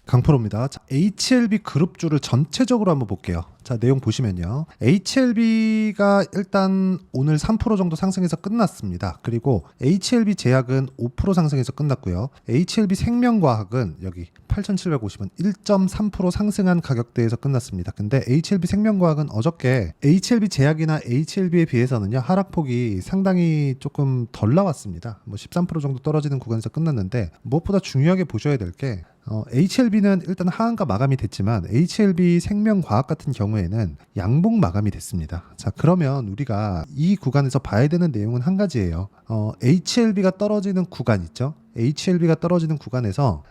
강프로입니다. 자, HLB 그룹주를 전체적으로 한번 볼게요. 자, 내용 보시면요. HLB가 일단 오늘 3% 정도 상승해서 끝났습니다. 그리고 HLB 제약은 5% 상승해서 끝났고요. HLB 생명과학은 여기 8,750원 1.3% 상승한 가격대에서 끝났습니다. 근데 HLB 생명과학은 어저께 HLB 제약이나 HLB에 비해서는요, 하락폭이 상당히 조금 덜 나왔습니다. 뭐 13% 정도 떨어지는 구간에서 끝났는데, 무엇보다 중요하게 보셔야 될 게 HLB는 일단 하한가 마감이 됐지만 HLB 생명과학 같은 경우에는 양봉 마감이 됐습니다. 자, 그러면 우리가 이 구간에서 봐야 되는 내용은 한 가지예요. HLB가 떨어지는 구간 있죠? HLB가 떨어지는 구간에서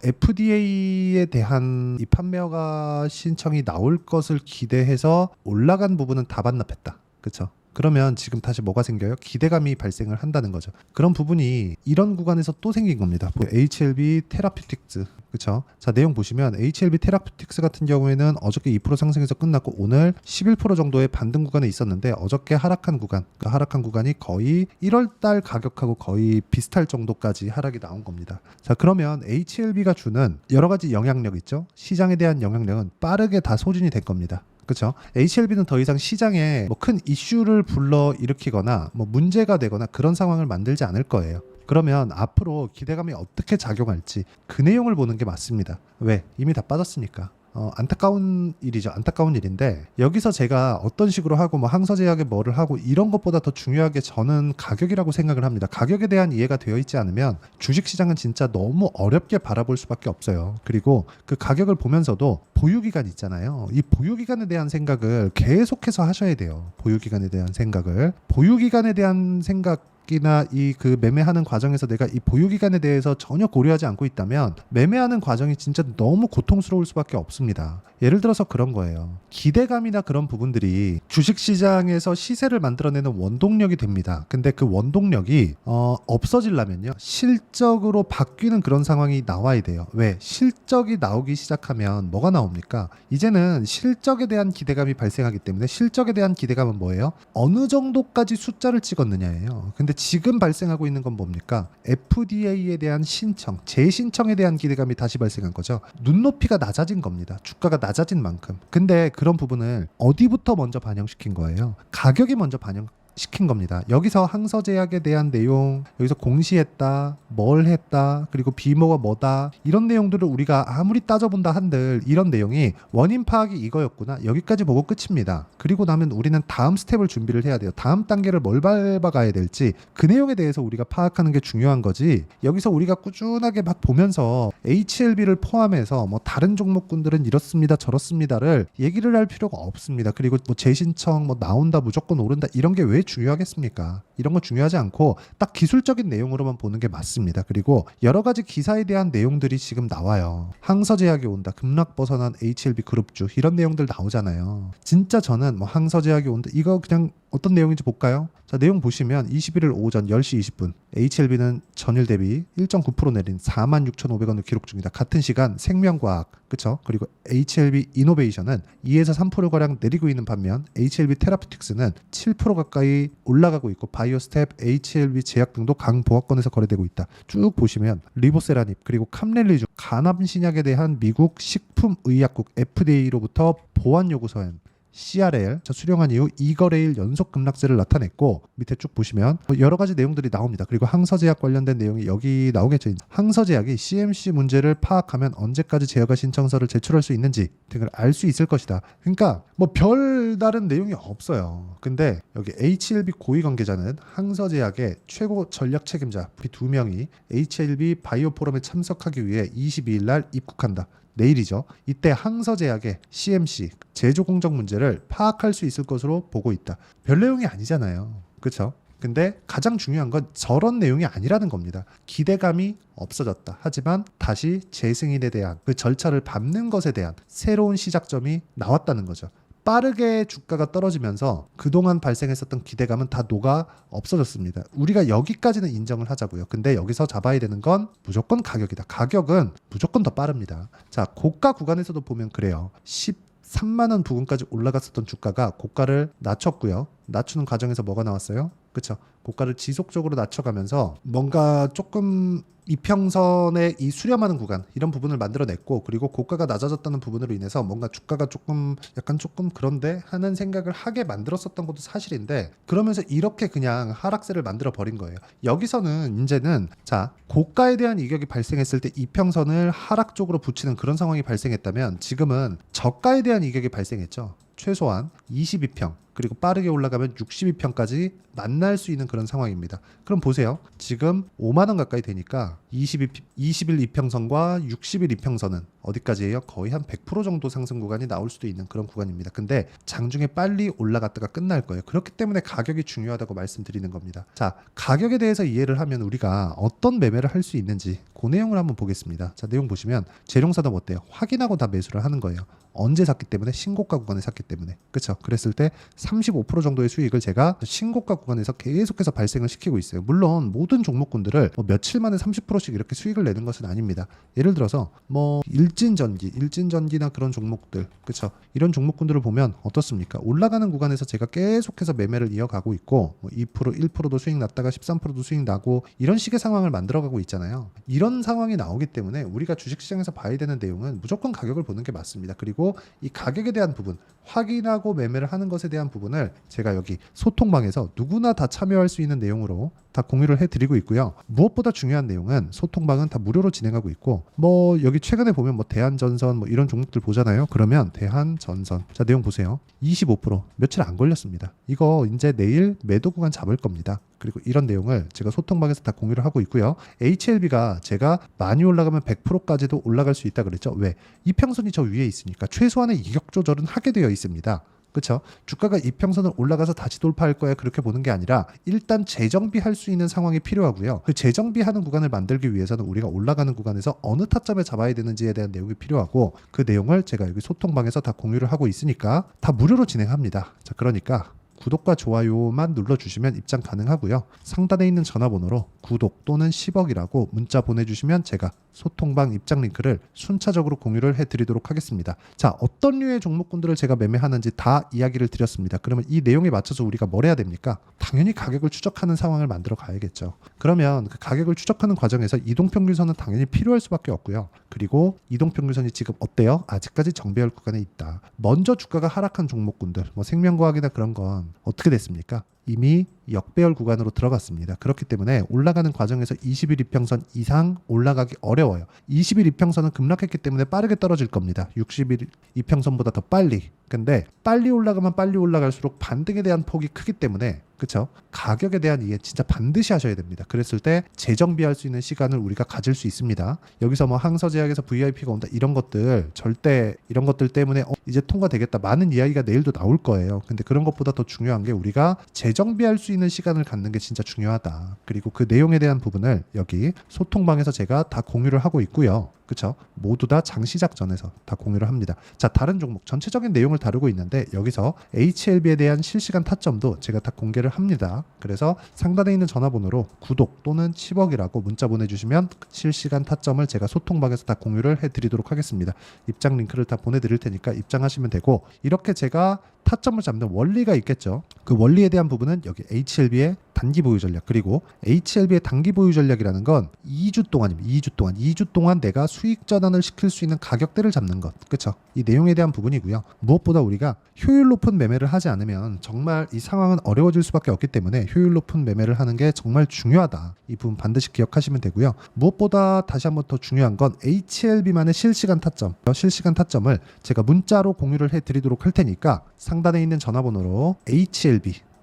FDA에 대한 이 판매허가 신청이 나올 것을 기대해서 올라간 부분은 다 반납했다. 그렇죠? 그러면 지금 다시 뭐가 생겨요? 기대감이 발생을 한다는 거죠. 그런 부분이 이런 구간에서 또 생긴 겁니다. HLB 테라퓨틱스, 그렇죠? 자, 내용 보시면 HLB 테라퓨틱스 같은 경우에는 어저께 2% 상승해서 끝났고 오늘 11% 정도의 반등 구간에 있었는데, 어저께 하락한 구간, 그 하락한 구간이 거의 1월달 가격하고 거의 비슷할 정도까지 하락이 나온 겁니다. 자, 그러면 HLB가 주는 여러 가지 영향력 있죠? 시장에 대한 영향력은 빠르게 다 소진이 될 겁니다. 그렇죠? HLB는 더 이상 시장에 뭐 큰 이슈를 불러 일으키거나 뭐 문제가 되거나 그런 상황을 만들지 않을 거예요. 그러면 앞으로 기대감이 어떻게 작용할지 그 내용을 보는 게 맞습니다. 왜? 이미 다 빠졌으니까. 안타까운 일이죠. 안타까운 일인데, 여기서 제가 어떤 식으로 하고 뭐 항서제약에 뭐를 하고 이런 것보다 더 중요하게 저는 가격이라고 생각을 합니다. 가격에 대한 이해가 되어 있지 않으면 주식시장은 진짜 너무 어렵게 바라볼 수밖에 없어요. 그리고 그 가격을 보면서도 보유기간 있잖아요. 이 보유기간에 대한 생각을 계속해서 하셔야 돼요. 보유기간에 대한 생각을. 보유기간에 대한 생각 이나 이 그 매매하는 과정에서 내가 이 보유기간에 대해서 전혀 고려하지 않고 있다면 매매하는 과정이 진짜 너무 고통스러울 수밖에 없습니다. 예를 들어서 그런 거예요. 기대감이나 그런 부분들이 주식시장에서 시세를 만들어내는 원동력이 됩니다. 근데 그 원동력이 없어지려면요, 실적으로 바뀌는 그런 상황이 나와야 돼요. 왜? 실적이 나오기 시작하면 뭐가 나옵니까? 이제는 실적에 대한 기대감이 발생하기 때문에, 실적에 대한 기대감은 뭐예요? 어느 정도까지 숫자를 찍었느냐예요. 근데 지금 발생하고 있는 건 뭡니까? FDA에 대한 신청, 재신청에 대한 기대감이 다시 발생한 거죠. 눈높이가 낮아진 겁니다. 주가가 낮아진 만큼. 근데 그런 부분을 어디부터 먼저 반영시킨 거예요? 가격이 먼저 반영시킨 겁니다. 여기서 항서제약에 대한 내용, 여기서 공시했다, 뭘 했다, 그리고 비모가 뭐다, 이런 내용들을 우리가 아무리 따져본다 한들 이런 내용이 원인 파악이 이거였구나, 여기까지 보고 끝입니다. 그리고 나면 우리는 다음 스텝을 준비를 해야 돼요. 다음 단계를 뭘 밟아가야 될지 그 내용에 대해서 우리가 파악하는 게 중요한 거지, 여기서 우리가 꾸준하게 막 보면서 HLB를 포함해서 뭐 다른 종목군들은 이렇습니다 저렇습니다를 얘기를 할 필요가 없습니다. 그리고 뭐 재신청 뭐 나온다 무조건 오른다 이런 게 왜 중요하겠습니까? 이런 거 중요하지 않고 딱 기술적인 내용으로만 보는 게 맞습니다. 그리고 여러 가지 기사에 대한 내용들이 지금 나와요. 항서제약이 온다, 급락 벗어난 HLB 그룹주, 이런 내용들 나오잖아요. 진짜 저는 뭐 항서제약이 온다, 이거 그냥 어떤 내용인지 볼까요? 자, 내용 보시면 21일 오전 10시 20분 HLB는 전일 대비 1.9% 내린 46,500원을 기록 중이다. 같은 시간 생명과학, 그쵸? 그리고 HLB 이노베이션은 2에서 3%가량 내리고 있는 반면 HLB 테라퓨틱스는 7% 가까이 올라가고 있고, 바이오스텝, HLB 제약 등도 강보합권에서 거래되고 있다. 쭉 보시면 리보세라닙 그리고 캄렐리 중 간암신약에 대한 미국 식품의약국 FDA로부터 보완 요구 서한 CRL 수령한 이후 2거래일 연속 급락세를 나타냈고, 밑에 쭉 보시면 여러 가지 내용들이 나옵니다. 그리고 항서제약 관련된 내용이 여기 나오겠죠. 항서제약이 CMC 문제를 파악하면 언제까지 제어가 신청서를 제출할 수 있는지 등을 알 수 있을 것이다. 그러니까 뭐 별다른 내용이 없어요. 근데 여기 HLB 고위 관계자는 항서제약의 최고 전략 책임자 우리 2명이 HLB 바이오 포럼에 참석하기 위해 22일 날 입국한다. 내일이죠. 이때 항서제약의 CMC 제조 공정 문제를 파악할 수 있을 것으로 보고 있다. 별 내용이 아니잖아요. 그렇죠? 근데 가장 중요한 건 저런 내용이 아니라는 겁니다. 기대감이 없어졌다. 하지만 다시 재승인에 대한 그 절차를 밟는 것에 대한 새로운 시작점이 나왔다는 거죠. 빠르게 주가가 떨어지면서 그동안 발생했었던 기대감은 다 녹아 없어졌습니다. 우리가 여기까지는 인정을 하자고요. 근데 여기서 잡아야 되는 건 무조건 가격이다. 가격은 무조건 더 빠릅니다. 자, 고가 구간에서도 보면 그래요. 13만 원 부근까지 올라갔었던 주가가 고가를 낮췄고요. 낮추는 과정에서 뭐가 나왔어요? 그쵸? 고가를 지속적으로 낮춰가면서 뭔가 조금 이평선의 이 수렴하는 구간 이런 부분을 만들어냈고, 그리고 고가가 낮아졌다는 부분으로 인해서 뭔가 주가가 조금 약간 조금 그런데 하는 생각을 하게 만들었었던 것도 사실인데, 그러면서 이렇게 그냥 하락세를 만들어 버린 거예요. 여기서는 이제는 자, 고가에 대한 이격이 발생했을 때 이평선을 하락 쪽으로 붙이는 그런 상황이 발생했다면, 지금은 저가에 대한 이격이 발생했죠. 최소한 22평 그리고 빠르게 올라가면 62평까지 만날 수 있는 그런 상황입니다. 그럼 보세요. 지금 5만 원 가까이 되니까 20일 이평선과 60일 이평선은 어디까지예요? 거의 한 100% 정도 상승 구간이 나올 수도 있는 그런 구간입니다. 근데 장중에 빨리 올라갔다가 끝날 거예요. 그렇기 때문에 가격이 중요하다고 말씀드리는 겁니다. 자, 가격에 대해서 이해를 하면 우리가 어떤 매매를 할 수 있는지 그 내용을 한번 보겠습니다. 자, 내용 보시면 재룡사도 어때요? 확인하고 다 매수를 하는 거예요. 언제 샀기 때문에? 신고가 구간에 샀기 때문에. 그렇죠? 그랬을 때 35% 정도의 수익을 제가 신고가 구간에서 계속해서 발생을 시키고 있어요. 물론 모든 종목군들을 뭐 며칠 만에 30%씩 이렇게 수익을 내는 것은 아닙니다. 예를 들어서 뭐 일진전기나 그런 종목들, 그렇죠? 이런 종목군들을 보면 어떻습니까? 올라가는 구간에서 제가 계속해서 매매를 이어가고 있고, 뭐 2%, 1%도 수익 났다가 13%도 수익 나고 이런 식의 상황을 만들어가고 있잖아요. 이런 상황이 나오기 때문에 우리가 주식시장에서 봐야 되는 내용은 무조건 가격을 보는 게 맞습니다. 그리고 이 가격에 대한 부분, 확인하고 매매를 하는 것에 대한 부분을 제가 여기 소통방에서 누구나 다 참여할 수 있는 내용으로 다 공유를 해드리고 있고요. 무엇보다 중요한 내용은 소통방은 다 무료로 진행하고 있고, 뭐 여기 최근에 보면 뭐 대한전선 뭐 이런 종목들 보잖아요. 그러면 대한전선, 자 내용 보세요. 25% 며칠 안 걸렸습니다. 이거 이제 내일 매도 구간 잡을 겁니다. 그리고 이런 내용을 제가 소통방에서 다 공유를 하고 있고요. HLB가 제가 많이 올라가면 100%까지도 올라갈 수 있다 그랬죠. 왜? 이평선이 저 위에 있으니까 최소한의 이격 조절은 하게 되어 있습니다. 그렇죠? 주가가 이평선을 올라가서 다시 돌파할 거야 그렇게 보는 게 아니라 일단 재정비할 수 있는 상황이 필요하고요. 그 재정비하는 구간을 만들기 위해서는 우리가 올라가는 구간에서 어느 타점에 잡아야 되는지에 대한 내용이 필요하고, 그 내용을 제가 여기 소통방에서 다 공유를 하고 있으니까 다 무료로 진행합니다. 자, 그러니까 구독과 좋아요만 눌러주시면 입장 가능하고요. 상단에 있는 전화번호로 구독 또는 10억이라고 문자 보내주시면 제가 소통방 입장 링크를 순차적으로 공유를 해드리도록 하겠습니다. 자, 어떤 류의 종목군들을 제가 매매하는지 다 이야기를 드렸습니다. 그러면 이 내용에 맞춰서 우리가 뭘 해야 됩니까? 당연히 가격을 추적하는 상황을 만들어 가야겠죠. 그러면 그 가격을 추적하는 과정에서 이동평균선은 당연히 필요할 수밖에 없고요. 그리고 이동평균선이 지금 어때요? 아직까지 정배열 구간에 있다. 먼저 주가가 하락한 종목군들, 뭐 생명과학이나 그런 건 어떻게 됐습니까? 이미 역배열 구간으로 들어갔습니다. 그렇기 때문에 올라가는 과정에서 20일 이평선 이상 올라가기 어려워요. 20일 이평선은 급락했기 때문에 빠르게 떨어질 겁니다. 60일 이평선보다 더 빨리. 근데 빨리 올라가면 빨리 올라갈수록 반등에 대한 폭이 크기 때문에, 그렇죠? 가격에 대한 이해 진짜 반드시 하셔야 됩니다. 그랬을 때 재정비할 수 있는 시간을 우리가 가질 수 있습니다. 여기서 뭐 항서제약에서 VIP가 온다 이런 것들, 절대 이런 것들 때문에 이제 통과되겠다 많은 이야기가 내일도 나올 거예요. 근데 그런 것보다 더 중요한 게 우리가 재정비할 수 있는 시간을 갖는 게 진짜 중요하다. 그리고 그 내용에 대한 부분을 여기 소통방에서 제가 다 공유를 하고 있고요. 그렇죠? 모두 다 장시작 전에서 다 공유를 합니다. 자, 다른 종목 전체적인 내용을 다루고 있는데 여기서 HLB에 대한 실시간 타점도 제가 다 공개를 합니다. 그래서 상단에 있는 전화번호로 구독 또는 10억이라고 문자 보내주시면 실시간 타점을 제가 소통방에서 다 공유를 해드리도록 하겠습니다. 입장 링크를 다 보내드릴 테니까 입장하시면 되고, 이렇게 제가 타점을 잡는 원리가 있겠죠. 그 원리에 대한 부분은 여기 HLB의 단기 보유 전략, 그리고 HLB의 단기 보유 전략이라는 건 2주 동안입니다. 2주 동안 내가 수익 전환을 시킬 수 있는 가격대를 잡는 것. 그렇죠? 이 내용에 대한 부분이고요. 무엇보다 우리가 효율 높은 매매를 하지 않으면 정말 이 상황은 어려워질 수밖에 없기 때문에 효율 높은 매매를 하는 게 정말 중요하다. 이 부분 반드시 기억하시면 되고요. 무엇보다 다시 한번 더 중요한 건 HLB만의 실시간 타점. 실시간 타점을 제가 문자로 공유를 해드리도록 할 테니까 상단에 있는 전화번호로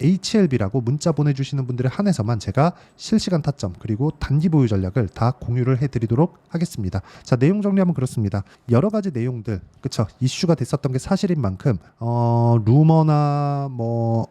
HLB라고 문자 보내주시는 분들에 한해서만 제가 실시간 타점 그리고 단기 보유 전략을 다 공유를 해드리도록 하겠습니다. 자, 내용 정리하면 그렇습니다. 여러 가지 내용들, 그쵸? 이슈가 됐었던 게 사실인 만큼 루머나 뭐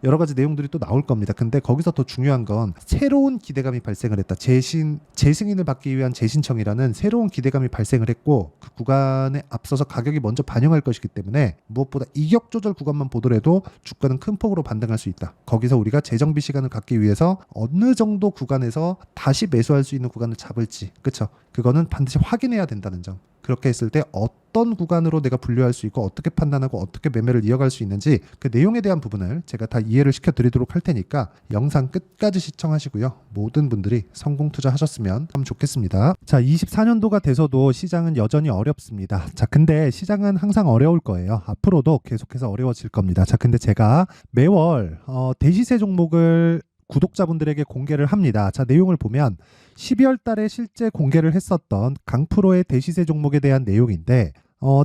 여러 가지 내용들이 또 나올 겁니다. 근데 거기서 더 중요한 건 새로운 기대감이 발생을 했다. 재승인을 받기 위한 재신청이라는 새로운 기대감이 발생을 했고, 그 구간에 앞서서 가격이 먼저 반영할 것이기 때문에 무엇보다 이격 조절 구간만 보더라도 주가는 큰 폭으로 반등할 수 있다. 거기서 우리가 재정비 시간을 갖기 위해서 어느 정도 구간에서 다시 매수할 수 있는 구간을 잡을지, 그쵸? 그거는 반드시 확인해야 된다는 점. 그렇게 했을 때 어떤 구간으로 내가 분류할 수 있고 어떻게 판단하고 어떻게 매매를 이어갈 수 있는지 그 내용에 대한 부분을 제가 다 이해를 시켜드리도록 할 테니까 영상 끝까지 시청하시고요. 모든 분들이 성공 투자하셨으면 참 좋겠습니다. 자, 24년도가 돼서도 시장은 여전히 어렵습니다. 자, 근데 시장은 항상 어려울 거예요. 앞으로도 계속해서 어려워질 겁니다. 자, 근데 제가 매월 대시세 종목을 구독자분들에게 공개를 합니다. 자, 내용을 보면 12월 달에 실제 공개를 했었던 강프로의 대시세 종목에 대한 내용인데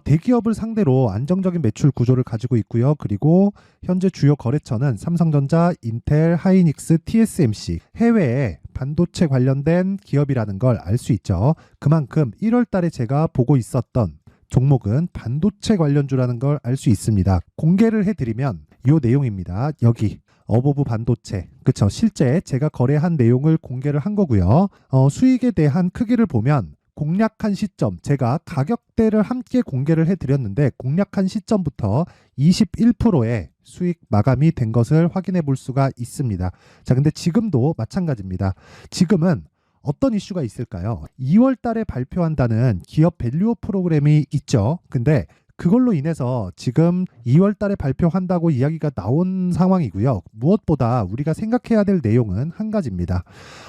대기업을 상대로 안정적인 매출 구조를 가지고 있고요. 그리고 현재 주요 거래처는 삼성전자, 인텔, 하이닉스, TSMC, 해외에 반도체 관련된 기업이라는 걸 알 수 있죠. 그만큼 1월 달에 제가 보고 있었던 종목은 반도체 관련주라는 걸 알 수 있습니다. 공개를 해드리면 이 내용입니다. 여기 어보브 반도체, 그쵸? 실제 제가 거래한 내용을 공개를 한 거고요. 수익에 대한 크기를 보면 공략한 시점, 제가 가격대를 함께 공개를 해드렸는데 공략한 시점부터 21%의 수익 마감이 된 것을 확인해 볼 수가 있습니다. 자, 근데 지금도 마찬가지입니다. 지금은 어떤 이슈가 있을까요? 2월 달에 발표한다는 기업 밸류업 프로그램이 있죠. 근데 그걸로 인해서 지금 2월 달에 발표한다고 이야기가 나온 상황이고요. 무엇보다 우리가 생각해야 될 내용은 한 가지입니다.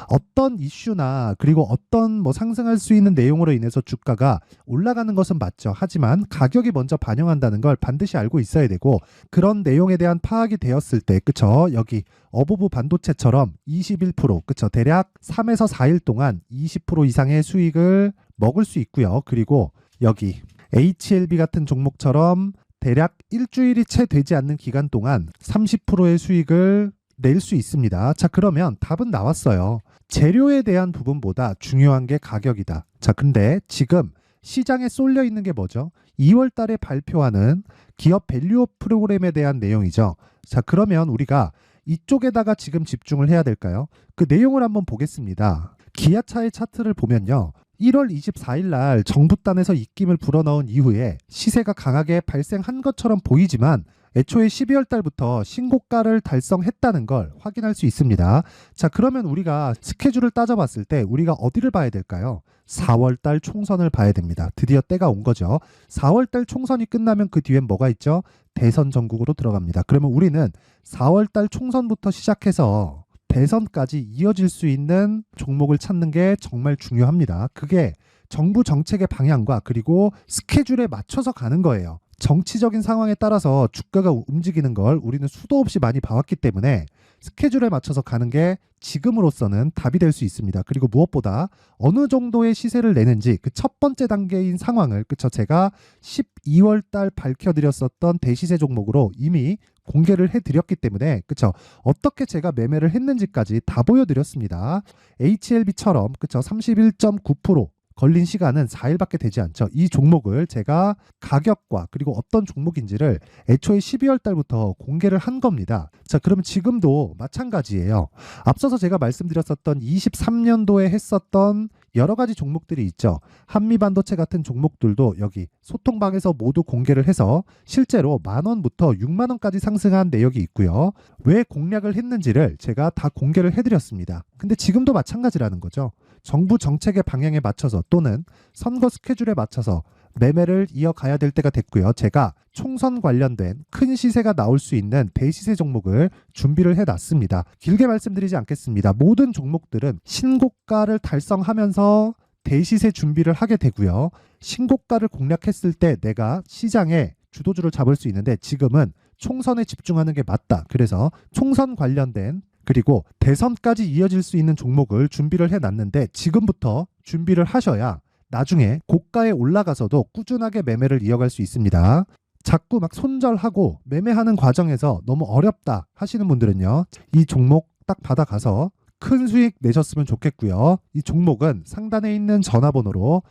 어떤 이슈나 그리고 어떤 상승할 수 있는 내용으로 인해서 주가가 올라가는 것은 맞죠. 하지만 가격이 먼저 반영한다는 걸 반드시 알고 있어야 되고 그런 내용에 대한 파악이 되었을 때 그쵸? 여기 어보브 반도체처럼 21% 그쵸? 대략 3에서 4일 동안 20% 이상의 수익을 먹을 수 있고요. 그리고 여기 HLB 같은 종목처럼 대략 일주일이 채 되지 않는 기간 동안 30%의 수익을 낼 수 있습니다. 자, 그러면 답은 나왔어요. 재료에 대한 부분보다 중요한 게 가격이다. 자, 근데 지금 시장에 쏠려 있는 게 뭐죠? 2월 달에 발표하는 기업 밸류업 프로그램에 대한 내용이죠. 자, 그러면 우리가 이쪽에다가 지금 집중을 해야 될까요? 그 내용을 한번 보겠습니다. 기아차의 차트를 보면요. 1월 24일 날 정부단에서 입김을 불어넣은 이후에 시세가 강하게 발생한 것처럼 보이지만 애초에 12월 달부터 신고가를 달성했다는 걸 확인할 수 있습니다. 자, 그러면 우리가 스케줄을 따져봤을 때 우리가 어디를 봐야 될까요? 4월 달 총선을 봐야 됩니다. 드디어 때가 온 거죠. 4월 달 총선이 끝나면 그 뒤엔 뭐가 있죠? 대선 전국으로 들어갑니다. 그러면 우리는 4월 달 총선부터 시작해서 대선까지 이어질 수 있는 종목을 찾는 게 정말 중요합니다. 그게 정부 정책의 방향과 그리고 스케줄에 맞춰서 가는 거예요. 정치적인 상황에 따라서 주가가 움직이는 걸 우리는 수도 없이 많이 봐왔기 때문에 스케줄에 맞춰서 가는 게 지금으로서는 답이 될 수 있습니다. 그리고 무엇보다 어느 정도의 시세를 내는지 그 첫 번째 단계인 상황을 그쵸 제가 12월 달 밝혀드렸었던 대시세 종목으로 이미 공개를 해드렸기 때문에 그쵸 어떻게 제가 매매를 했는지까지 다 보여드렸습니다. HLB처럼 그쵸 31.9% 걸린 시간은 4일밖에 되지 않죠. 이 종목을 제가 가격과 그리고 어떤 종목인지를 애초에 12월 달부터 공개를 한 겁니다. 자, 그러면 지금도 마찬가지예요. 앞서서 제가 말씀드렸었던 23년도에 했었던 여러 가지 종목들이 있죠. 한미반도체 같은 종목들도 여기 소통방에서 모두 공개를 해서 실제로 10,000원부터 60,000원까지 상승한 내역이 있고요. 왜 공략을 했는지를 제가 다 공개를 해드렸습니다. 근데 지금도 마찬가지라는 거죠. 정부 정책의 방향에 맞춰서 또는 선거 스케줄에 맞춰서 매매를 이어가야 될 때가 됐고요. 제가 총선 관련된 큰 시세가 나올 수 있는 대시세 종목을 준비를 해놨습니다. 길게 말씀드리지 않겠습니다. 모든 종목들은 신고가를 달성하면서 대시세 준비를 하게 되고요. 신고가를 공략했을 때 내가 시장에 주도주를 잡을 수 있는데 지금은 총선에 집중하는 게 맞다. 그래서 총선 관련된 그리고 대선까지 이어질 수 있는 종목을 준비를 해놨는데 지금부터 준비를 하셔야 나중에 고가에 올라가서도 꾸준하게 매매를 이어갈 수 있습니다. 자꾸 막 손절하고 매매하는 과정에서 너무 어렵다 하시는 분들은요. 이 종목 딱 받아가서 큰 수익 내셨으면 좋겠고요. 이 종목은 상단에 있는 전화번호로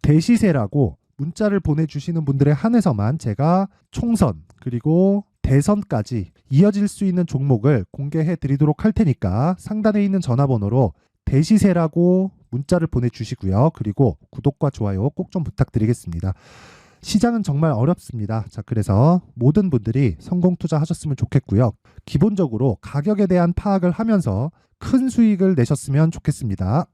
대시세라고 문자를 보내주시는 분들에 한해서만 제가 총선 그리고 대선까지 이어질 수 있는 종목을 공개해 드리도록 할 테니까 상단에 있는 전화번호로 대시세라고 문자를 보내주시고요. 그리고 구독과 좋아요 꼭 좀 부탁드리겠습니다. 시장은 정말 어렵습니다. 자, 그래서 모든 분들이 성공 투자하셨으면 좋겠고요. 기본적으로 가격에 대한 파악을 하면서 큰 수익을 내셨으면 좋겠습니다.